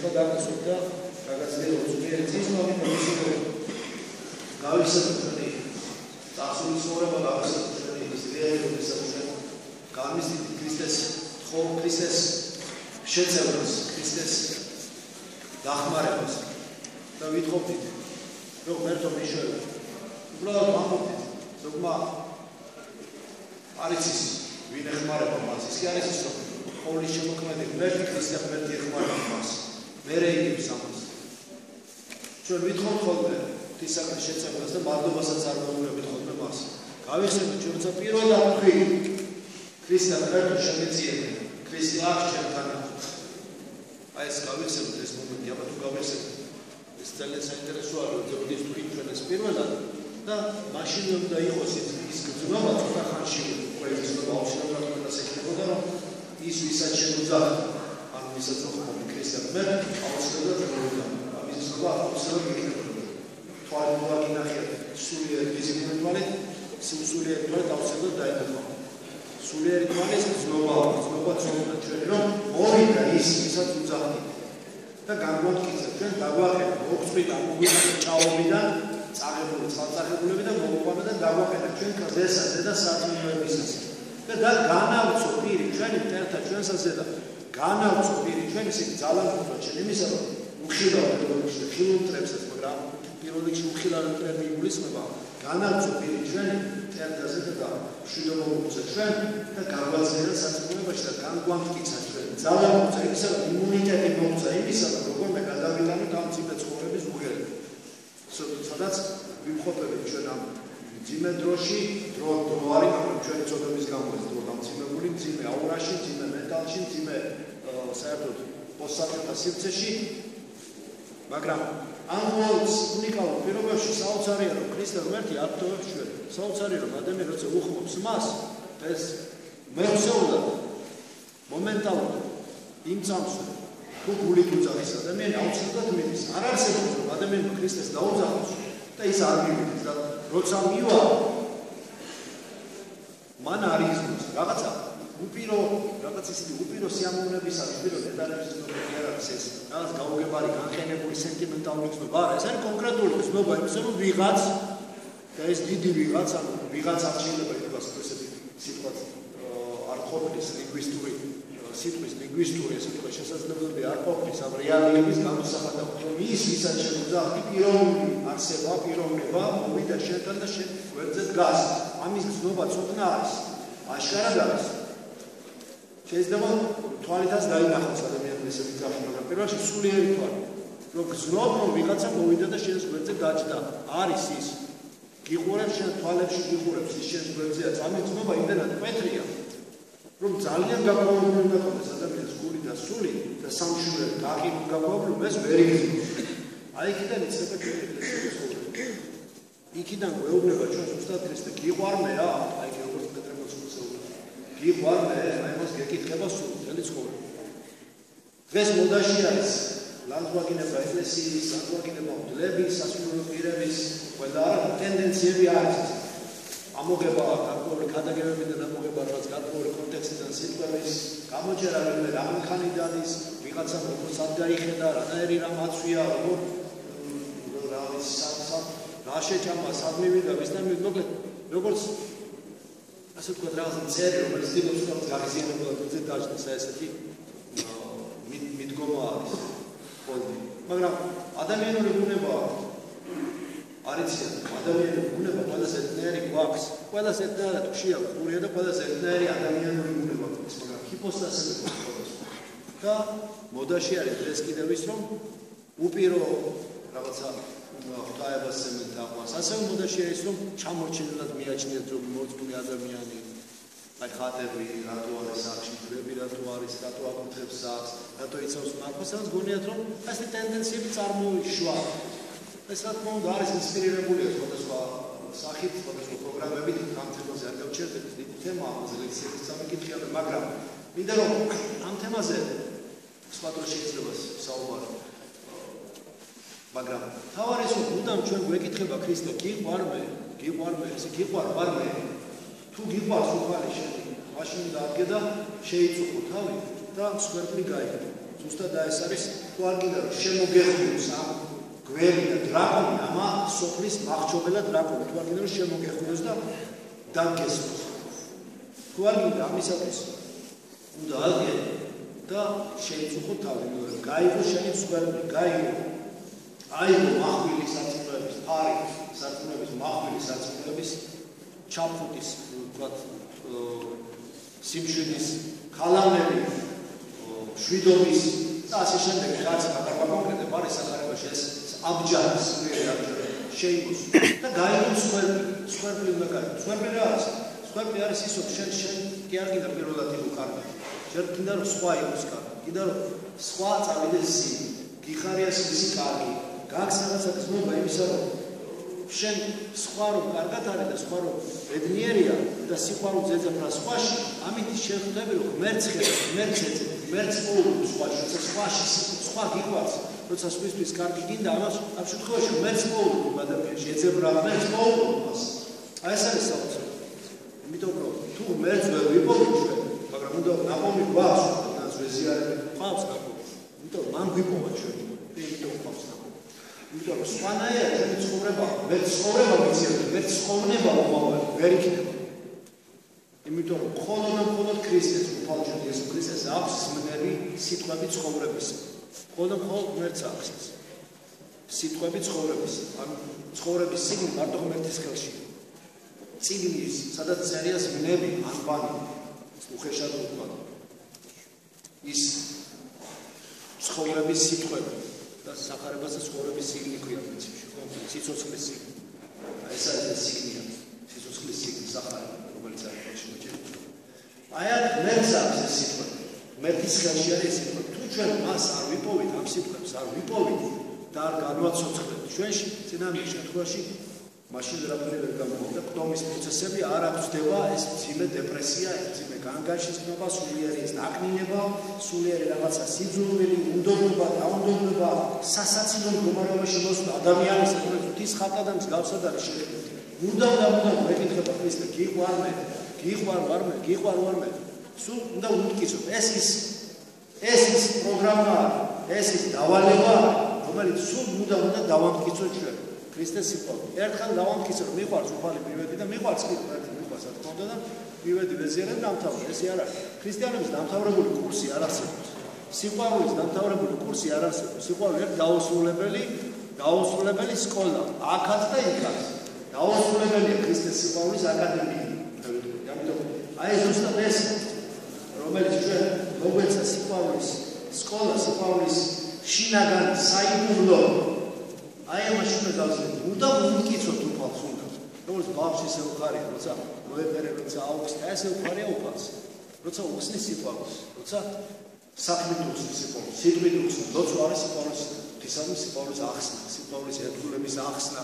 ეხლა დაგასვით და გაგაცდილოთ მიერ წის მოგინდა ისე გავისწრებთ ჩვენი წარსული ცხოვრება გავისწრებთ ჩვენი ისრიელის გამიზიდით ქრისტეს ქრისტეს შეცევლას ქრისტეს დახმარებას და ვითხოვდით რომ მერტო მიშელი უბრალოდ ამბობთ ზოგმა არის ის ვინ ეხმარება მას ის კი არის ის რომ ყოვლის შემოქმედი ღმერთი ქრისტე ღმერთი ეხმარება მას მერე იგებს ამას ჩვენ ვითხოვთ ხოლმე ღვთისაკრის შეცევლას და მადლობასაც არ მოუღებით ხოლმე მას გავიხსენოთ ჩვენც პირველად თქვი ქრისტე ღმერთი შემეციეთ ქრისტე აქ ჩემთან აი ეს გავიხსენოთ ეს მომენტი აბა თუ გავიხსენოთ ეს ძალიან საინტერესოა რომ ზოგადად თქვი ჩვენ ეს პირველად და მაშინ უნდა იყოს ის გზნობა ცოტა ხანში ყველა ზნობა აუცილებლად უნდა შექნებოდა რომ ის ვისაც შემოძახ ან ვისაც მოხმობ ქრისტე ღმერთი აუცილებლად უნდა ამის ზნობა აუცილებლად იქნებოდა თვალით ვაკინახეთ სულიერი ფიზიკური თვალით სულიერი თვალით აუცილებლად დაიწყო სულიერი თვალის ზნობა ცოტა ჩვენ რომ მოვიდა ის ვისაც უძახით და განგვაკეთეთ ჩვენ დაგვაყენეთ ოქროთი ამოვიდა ჭაობიდან წაღებული წყალწახებულები და მოუყვანა და დაგვაყენეთ ჩვენ კაზესაზე და საწმინდოებისას და განავწო პირი ჩვენი მტერთა ჩვენსაზე და განავწო პირი ჩვენ ისე ძალამწვა ჩვენ იმისა რომ უხილავ ხილულტრებსაც მაგრამ პირველ რიგში უხილავ ტრები იგულისხმება განავწო პირი ჩვენი მტერთაზე და მშვიდობობაზე ჩვენ და გაგვაძლიერა საწმინდოებაში და განგვამტკიცა ჩვენ ძალამწვა იმისა რომ იმუნიტეტი მოგცა იმისა რომ როგორმე გადავიტანოთ ამ წინა ცხოვრების უღელები სადაც ვიმყოფებით ჩვენ ამ ძიმე დროში დრო არის მაგრამ ჩვენი წოდების გამო ეს დრო დამცინებული ძიმე აურაში ძიმე მენტალში ძიმე საერთოდ პოსტსახელთა სივრცეში მაგრამ ამ უნიკალურ პირობებში საოცარია რომ ქრისტე ღმერთი არ ტოვებს ჩვენ საოცარია რომ ადამიანი როცა უხმობს მას ეს მეხსოვრად მომენტალურად იმ წამს თუ გულით უძახის ადამიანი აუცილებლად მიდის არ არსებობს რომ ადამიანი ქრისტეს დაუძახოს და ის არ მივიდეს და როცა მივა მან არის რაღაცა უპირო რაღაც ისეთი უპირო სიამოვნებისა უპირო დეტალების ზნობა არ არის ეს რაღაც გაუგებარი განხენებული სენტიმენტალური ზნობა არა ეს არის კონკრეტული ზნობა იმისა რომ ვიღაც და ეს დიდი ვიღაც ანუ ვიღაც აღჩინება იქნება ესეთი სიტყვაც არ ყოფნის ლინგვისტური სიტყვის ლინგვისტური სიტყვა შესაძლებლობები არ ყოფნის ამ რეალიების გამოსახატად რომ ის ვისაც შემოძახი პიროვნული არსება პიროვნება მოვიდა შენთან და შენ გვერდზე დგას ამის გზნობა ცოდნა არის აშკარად არის შეიძლება თვალითაც დაინახოს ადამიანის ესეთი ძახი მაგრამ პირველში სულიერი თვალი რომ გზნობ რომ ვიღაცა მოვიდა და შენს გვერდზე გაჭდა არის ის გიყურებს შენ თვალებში გიყურებს ის შენს გვერდზეა ამის გზნობა იმდენად მკვეთრია რომ ძალიან გაკვირვებული უნდა იყოს ადამიანის გული და სული და სამშვიდობო გაყიდულ გაკვირვებულობას ვერ იგრძნობს. აი იქიდან იწყება ქრისტეს ცხოვრება. იქიდან გვეუბნება ჩვენ ზუსტად ქრისტე გიყვარმე რა, აი როგორც პეტრემოს უცეულობ. გიყვარმე, აი მას გეკითხება სული ძელი ცხოვრება. დღეს მოდაში არის ლანძღვაგინება ეკლესიის, ლანძღვაგინება მდლების, სასულიერო პირების, ყველა ტენდენციები არის. ამოგება გარკვეული ქადაგებებიდან ამოგება რაღაც გარკვეული კონტექსტიდან სიტყვების გამოჯერა რომ რამხანიდან ის ვიღაცა როგორც არ გაიხედა რანაირი რამ აცვია რა შეჭამა სადმივიდა ვის და მოკლედ როგორც ასე ვთქვათ რაღაც მცერი რომელიც ცდილობს რომ გაღიზიანებულად უძე დაჭდეს ესეთი მიდგომა არის პოლიტი მაგრამ ადამიანური ბუნება არიციან ადამიანური ბუნება ყველაზე ერთნაირი გვაქვს ყველაზე ერთნაირად ხშირია ყურია და ყველაზე ერთნაირი ადამიანური ბუნება გვაქვს მაგრამ ჰიპოსტაზები გვაქვს და მოდაში არის დღეს კიდევ ის რომ უპირო რაღაცა ღვთაებას სემენთ აყვანს ასევე მოდაში არის რომ ჩამორჩენილად მიაჩნიათ რომ მორწმუნე ადამიანი აი ხატები რატო არის სახში ძრები რატო არის რატო აკუთრებს სახს რატო იცავს მარხოს სადაც გონიათ რომ ასეთი ტენდენციები წარმოიშვა ეს რა თქმა უნდა არის ინსპირირებულია სხვადასხვა სახით, სხვადასხვა პროგრამებით ამ თემაზე არ გავჩერდეთ დიდი თემა ამაზე ლექციების წამიკითხია, მაგრამ მინდა რომ ამ თემაზე სხვა დროს შეიძლება საუბარი. მაგრამ თავარი ის რომ ჩვენ გვეკითხება ქრისტე გიყვარმე, ესე გიყვარმე თუ გიყვარს უყარი შენ მაშინ დაადგე და შეიწუხო თავი და სვერპლი გაიგო. ზუსტად ეს არის თუ არ გინდა რომ შემოგეხმოს ამ გვერი და დრაკონი ამა სოფლის მახრჩობელა დრაკონი თუ არ გინდა რომ შემოგეხმოს და დაგესოს თუ არ გინდა ამისათვის უნდა აღიაროთ და შეიწუხო თავი გაიგო შენი მსხვერპლი გაიგო აიგო მახვილი საწმუნოების ფარი საწმუნოების მახვილი საწმუნოების ჩაფხუტის ვთქვათ სიმშვიდის ქალამნები შვიდობის და ასე შემდეგ რაც მაგალითად არის სახარებაში ეს აბჯარის შეიგოს და გაიგო მსხვერპლი უნდა გაიგო მსხვერპლი რა არის მსხვერპლი არის ის რომ შენ კი არ გინდა პირველად იყო კარგი შენ გინდა რომ სხვა იყოს კარგი გინდა რომ სხვა წავიდეს ისი გიხარია ისი კარგი გაქვს რაღაცა გზნობა იმისა რომ შენ სხვა რომ კარგად არის და სხვა რომ ბედნიერია და სიყვარულს ეძებნა სხვაში ამით შეხვდები რომ ღმერთს ყოველ სხვაში სხვა გიყვარს როცა სხვისთვის კარგი გინდა ამას ამ შემთხვევაში ღმერთს ყოველ ადამიანში ეძებნა ღმერთს ყოველობას აი ეს არის საოცარი იმიტომ რომ თუ ღმერთს ვერ ვიპოვოთ ჩვენ მაგრამ უნდა ნაპოვნი გვაქვს და ზვეზიარები ყავს ნაპოვნი იმიტომ მან გვიპოვა ჩვენ იმიტომ ყავს იმიტომ რომ სხვანაირად ჩვენი ცხოვრება ვერ ცხოვრება ვიცით ვერ ცხოვრება მომავალი ვერ იქნება იმიტომ რომ მხოლოდ ქრისტეს უფალჯერ იესო ქრისტეს აქვს ზმნელი სიტყვები ცხოვრების მხოლოდ ღმერთს აქვს სიტყვები ცხოვრების ამ ცხოვრების სიგნი მარტო ღმერთის ხელში წიგნის სადაც წერია ზმნები ანბანი უხეშად ვთქვა ის ცხოვრების სიტყვები და სახარებას ცხოვრების სიგნი ქვია პრინციპში ხო სიცოცხლის სიგნი აი ეს არის სიგნია სიცოცხლის სიგნი სახარება რომელიც არის შემოჭრილი აი აქ ღმერთს აქვს ეს სიტყვები ღმერთის ხელში არის სიტყვები თუ ჩვენ მას არ ვიპოვით ამ სიტყვებს არ ვიპოვით და არ განვაცოცხლებთ ჩვენში წინამძღოლ შემთხვევაში მაშინ ვერაფერი ვერ გამოვა და კდომის პროცესები არ აღწდება ეს მძიმე დეპრესია ეს მძიმე განგაშისხება სულიერი ეს დაკნინება სულიერი რაღაცა სიძულვილი უნდობლობა დაუნდობლობა სასაცილო მდგომარეობაში მოსვლა ადამიანის ღვთის ხატად და მსგავსად არის შეხედული უნდა მეკითხება ქრისტე გიყვარ ვარმე სულ უნდა უთქისოთ ეს ის პროგრამა ეს ის დავალება რომელიც სულ უნდა დავამტკიცოთ ჩვენ ქრისტეს სიყვარული. ერთხელ დავამტკიცე რომ მიყვარს უფალი მივედი და მიყვარს კი ერთი მიყვარს რა თქმა უნდა და მივედი ვეზიარებ და დამთავრე. ესე არ არის. ქრისტიანობის დამთავრებული კურსი არ არსებობს. სიყვარულის დამთავრებული კურსი არ არსებობს. სიყვარული ერთ დაუსრულებელი სკოლა. აქაც და იქაც. დაუსრულებელია ქრისტეს სიყვარულის აკადემია. ამიტომ აი ზუსტად ეს რომელიც ჩვენ მოგვეცა სიყვარულის სკოლა, სიყვარულის შინაგანი საიდუმლო აი ამაში უნდა დავზრდით. უნდა ვიმტკიცოთ უფალს უნდა. როგორც ბავშვი ესე უხარია, როცა მოეფერე, როცა აუხსნა, ესე უხარია უფალს. როცა უხსნის სიყვარულს, როცა საქმით უხსნის სიყვარულს, სიტყვით უხსნის, როცა არის სიყვარულის თისამის სიყვარულის ახსნა, სიყვარულის ერთგულების ახსნა,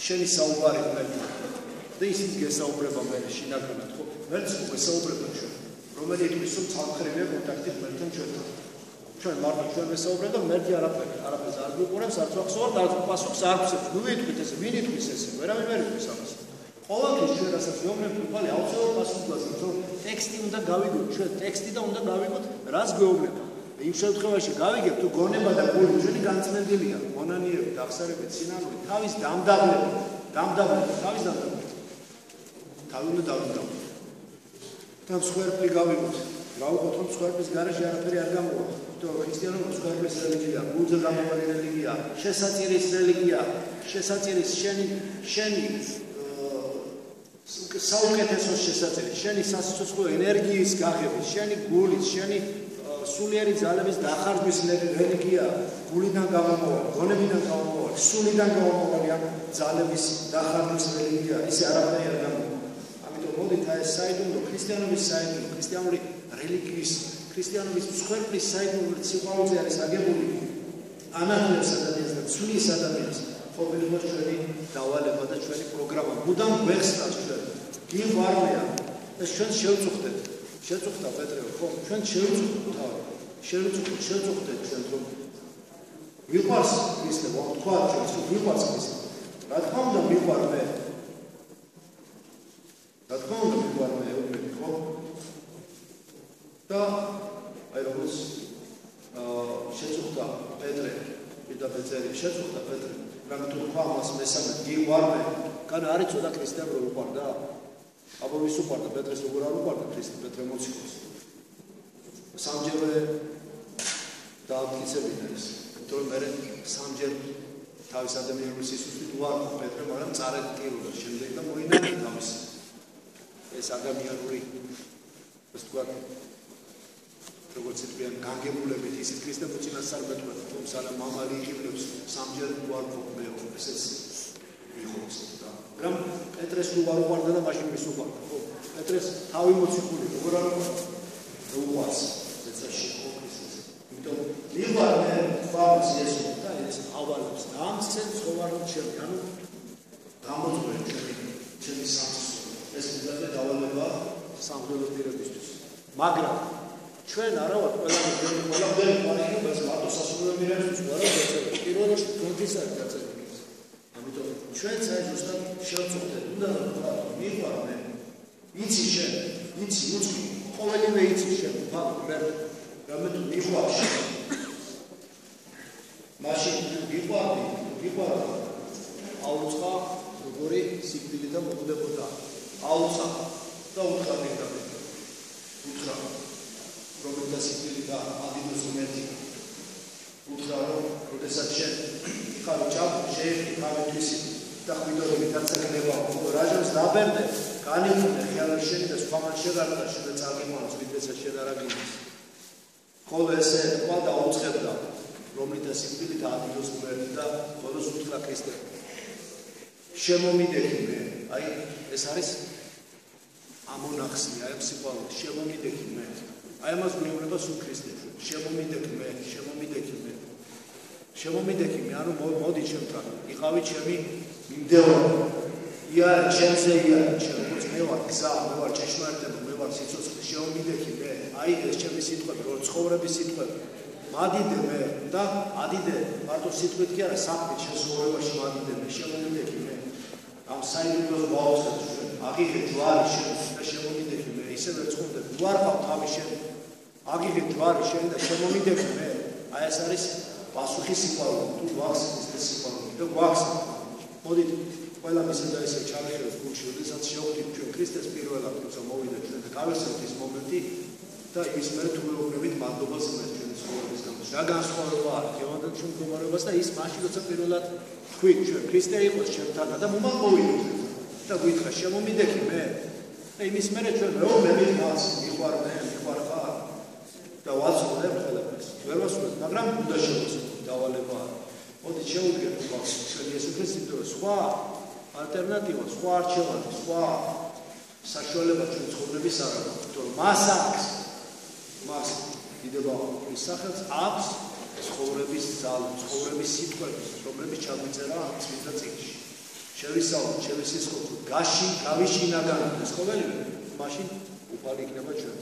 შენი საუბარი ღმერთთან. და ისიც გესაუბრება მე შინაგანად, ხო? ღმერთს გესაუბრება ჩვენ. რომელი იტყვის რომ ცალმხრივია კონტაქტი ღმერთთან ჩვენთან. ჩვენ მარტო ჩვენ ვესაუბრებთ და მერტი არაფერს არ გვიყურებს, არც ვახსოვართ, არც პასუხს არ გვცემს. ნუ იტყვით ესე, ვინ იტყვის ესე? ვერავინ ვერ იტყვის ამას. ყოველთვის ჩვენ რასაც ვეუბნებთ, უფალი აუცილებლად პასუხს გვაძლევს, რომ ტექსტი უნდა გავიგოთ, ჩვენ ტექსტი და უნდა გავიგოთ, რას გვეუბნება. იმ შემთხვევაში გავიგებთ, თუ გონება და გული ჩვენი განწმენდილია, მონანიერი, დახსარებით, სინანული, თავის დამდაბლებით, თავის დამდაბლებით. თავი უნდა დავდაბლოთ. და მსხვერპლი გავიგოთ. გავუხოთ რომ მსხვერპლის გარეშე არაფერი არ გამოვა. ქრისტიანობა მსხვერპლის რელიგია, გულზე გამავალი რელიგია, შესაწირის რელიგია, შესაწირის შენი საუკეთესო შესაწირის, შენი სასიცოცხლო ენერგიის გაღების, შენი გულის, შენი სულიერი ძალების დახარჯვის რელიგია, გულიდან გამომავალი, გონებიდან გამომავალი, სულიდან გამომავალი ამ ძალების დახარჯვის რელიგია, ისე არაფერი არ გამოვა. ამიტომ მოდით აი ეს საიდუმლო, ქრისტიანობის საიდუმლო, ქრისტიანული რელიგიის ქრისტიანობის მსხვერპლის საიდუმლო სიყვარულზე არის აგებული ანათლებს ადამიანს და ცვლის ადამიანს ყოველდღე ჩვენი დავალება და ჩვენი პროგრამა მუდამ გვეხსნას ჩვენ გიყვარლია ეს ჩვენ შევწუხდეთ შეწუხდა პეტრე ხო ჩვენ შევწუხდით თავი შევწუხდეთ ჩვენ რომ მიყვარს ქრისტე თქვა ჩვენ რომ მიყვარს ქრისტე რა თქმა უნდა მიყვარ მე ხო და აი როგორც შეწუხდა პეტრე, პირდაპირ წერია, შეწუხდა პეტრე, რამე თუ თქვა მას მესამე, გიყვარდე, კანა არ იცოდა ქრისტემ რომ უყვარდა? აბა ვის უყვარდა? პეტრეს როგორ არ უყვარდა ქრისტე, პეტრე მოციქულს. სამჯერ დაამტკიცებინა ეს, იმიტომ რომ მე სამჯერ თავის ადამიანური სისუსტით უარყო პეტრე, მაგრამ წარედ ტირულა შემდეგ და მოინახე თავის ეს ადამიანური ეს თქვა როგორც იტყვიან განგებულებით ისიც ქრისტემ უწინასწარ მეტყვი თუმცა მამალი იყივლებს სამჯერ უარყო მეო ესეც ვიხობს და მაგრამ პეტრეს უარ უყარდა და მაშინ მის უყარდა ხო პეტრეს თავი მოციქული როგორ არ უყარდა უყვარს ეცაში ხო ქრისტეს იმიტომ მიღარ მე ფავს იესო და ეს ავალებს და ამ ცხოვარულ ჩემი ანუ გამოწვევ ჩემი სამწუხაროდ ეს მუდმივი დავალება სამღვდელოს პირებისთვის მაგრამ ჩვენ არა ვარ ყველა მარხილებას მარტო სასულიერო პირებისთვის ვარ დაწერილი პირველ რიგში კონფესია დაწერილი ამიტომ ჩვენ საერთოდ შევწუხდეთ უნდა მიღარ მე იცი შენ იცი უცხო ყოველივე იცი შენ ფაქტ მე რამე თუ მიღარ მაშინ გიყვარდი აუცხა როგორი სიკვდილი და მოგვდებოდა აუცხა და უთხრა უთხრა რომელთა სიკვდილი და ადიდოს უმეტი უთხრა რომ როდესაც შენ ხარ ჭაფი შეეხი თავისთვის და ხვიდობები დაცეკნება რაჟოს დაბერდე განიხილე ხელი შენი და სხვა მან შეგარდა შენ წაგიმოწ ვიდრეცა შენ არ აგინეს ხოლო ესე თქვა და აუცხებდა რომლითაც სიკვდილი და ადიდოს უმეტი და ხოლოს უთხრა ქრისტე შემომიდექი მე აი ეს არის ამონახსნი აი სიყვარული შემომიდექი მე აი ამას გვეუბნება სულ ქრისტე შემომიდექი მე ანუ მოდი ჩემთან იყავი ჩემი მიმდევარი იარ ჩემზე იარ ჩემს მე ვარ გზა მე ვარ ჭეშმარიტება მე ვარ სიცოცხლე შემომიდექი მე აი ეს ჩემი სიტყვები რო ცხოვრების სიტყვები მადიდე მე და ადიდე მარტო სიტყვით კი არა საქმით შესრულებაში მადიდე მე შემომიდექი მე ამ საერთოდ ვაუცხებ აგიღე ჯვარი შენ და შემომიდექი მე ისევე წუნდები ვარყავ თავი შენ აგიღე ჯვარი შენ და შემომიდექი მე აი ეს არის პასუხი სიყვარული თუ ვახსნის ეს სიყვარული და ვახსნ მოდით ყველა მისე და ესე ჩავიერთოთ გულში როდესაც შევხვდით ჩვენ ქრისტეს პირველად როცა მოვიდა ჩვენ და გავესწრებთ ის მომენტი და ის მე თუ ვეუბნებით მადლობას იმას ჩვენი ცხოვრების გამო რა განსხვავება აქვს გევანდელ ჩვენ მდგომარეობას და ის მაშინ როცა პირველად თქვით ჩვენ ქრისტე იყოს ჩემთან და მომალ მოვიდეთ და გითხრა შემომიდექი მე და იმის მერე ჩვენ მეუბნებით მას მიყვარხარ და ვაცნობთ ყველაფერს ვერ ვასწავლეთ მაგრამ უნდა შევასრულოთ დავალება მოდით შევუდგეთ გვაქვს ჩვენი იესო ქრისტე სხვა ალტერნატივა სხვა არჩევანი სხვა საშუალება ჩვენ ცხოვრების არ აქვს იმიტომ რომ მას დიდება ის სახელს აქვს ცხოვრების ძალა ცხოვრების სიტყვები რომლებიც ჩაგვიწერა ამ წმინდა წიგნში შევისწავლოთ შევისწავლოთ გავიშინაგან ეს ყოველივე მაშინ უფალი იქნება ჩვენ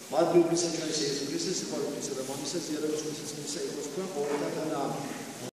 მადლობისა ჩვენს იესო ქრისტეს სიყვარულისა და მამისა ზიარების მისცემისა იყოს თქვენ ყოველდღე და ამინ